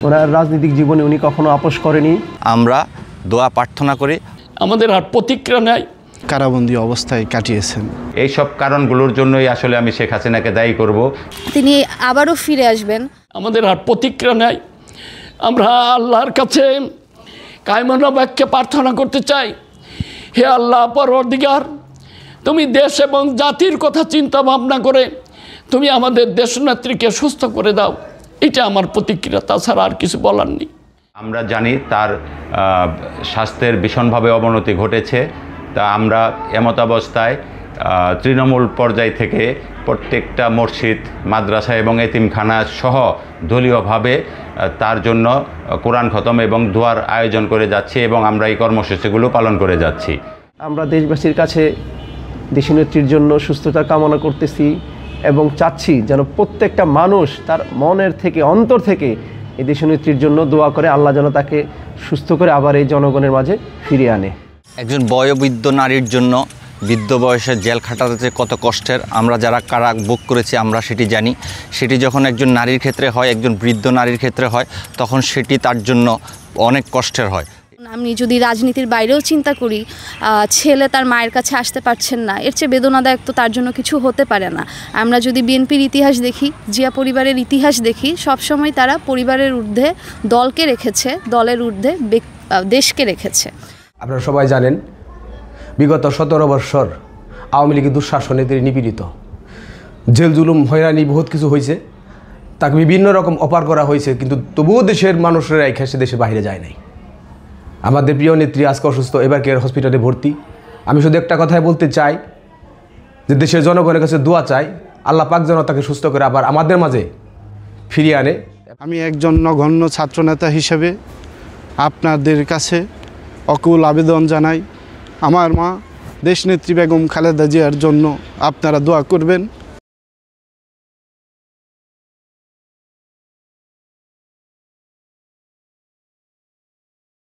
ওনার রাজনৈতিক জীবনে উনি কখনো আপোষ করেনি। আমরা দোয়া প্রার্থনা করি। আমাদের আর প্রতিক্রিয়া নেই। কারাবন্দী অবস্থায় কাটিয়েছেন। এইসব কারণগুলোর জন্যই আসলে আমি শেখ হাসিনাকে দায়ী করব। তিনি আবারও ফিরে আসবেন। আমাদের আর প্রতিক্রিয়া নেই। আমরা আল্লাহর কাছে কায়মনা বাক্যে প্রার্থনা করতে চাই, হে আল্লাহ পরওয়ারদিগার, তুমি দেশ এবং জাতির কথা চিন্তা ভাবনা করে তুমি আমাদের দেশনেত্রীকে সুস্থ করে দাও। এটা আমার প্রতিক্রিয়া, তাছাড়া আর কিছু বলার নেই। আমরা জানি তার স্বাস্থ্যের ভীষণভাবে অবনতি ঘটেছে। তা আমরা এমত অবস্থায় তৃণমূল পর্যায় থেকে প্রত্যেকটা মসজিদ, মাদ্রাসা এবং এতিমখানা সহ দলীয়ভাবে তার জন্য কোরআন খতম এবং দোয়ার আয়োজন করে যাচ্ছি এবং আমরা এই কর্মসূচিগুলো পালন করে যাচ্ছি। আমরা দেশবাসীর কাছে দেশনেত্রীর জন্য সুস্থতা কামনা করতেছি এবং চাচ্ছি যেন প্রত্যেকটা মানুষ তার মনের থেকে, অন্তর থেকে এই দেশনেত্রীর জন্য দোয়া করে আল্লাহ যেন তাকে সুস্থ করে আবার এই জনগণের মাঝে ফিরিয়ে আনে। একজন বয়োবৃদ্ধ নারীর জন্য বৃদ্ধ বয়সে জেল খাটাতে কত কষ্টের, আমরা যারা কারা ভোগ করেছি আমরা সেটি জানি। সেটি যখন একজন নারীর ক্ষেত্রে হয়, একজন বৃদ্ধ নারীর ক্ষেত্রে হয়, তখন সেটি তার জন্য অনেক কষ্টের হয়। আমি যদি রাজনীতির বাইরেও চিন্তা করি, ছেলে তার মায়ের কাছে আসতে পারছেন না, এর চেয়ে বেদনাদায়ক তো তার জন্য কিছু হতে পারে না। আমরা যদি বিএনপির ইতিহাস দেখি, জিয়া পরিবারের ইতিহাস দেখি, সবসময় তারা পরিবারের ঊর্ধ্বে দলকে রেখেছে, দলের ঊর্ধ্বে দেশকে রেখেছে। আপনারা সবাই জানেন বিগত 17 বৎসর আওয়ামী লীগের দুঃশাসনে তিনি নিপীড়িত, জেল জুলুম হয়রানি বহুত কিছু হয়েছে, তাকে বিভিন্ন রকম অপার করা হয়েছে, কিন্তু তবুও দেশের মানুষেরা এখানে দেশের বাইরে যায় নাই। আমাদের প্রিয় নেত্রী আজকে অসুস্থ, এবার কেয়ার হসপিটালে ভর্তি। আমি শুধু একটা কথাই বলতে চাই যে দেশের জনগণের কাছে দোয়া চাই, আল্লাহ পাক যেন তাকে সুস্থ করে আবার আমাদের মাঝে ফিরিয়ে আনে। আমি একজন নগণ্য ছাত্রনেতা হিসেবে আপনাদের কাছে অকুল আবেদন জানাই, আমার মা দেশনেত্রী বেগম খালেদা জিয়ার জন্য আপনারা দোয়া করবেন।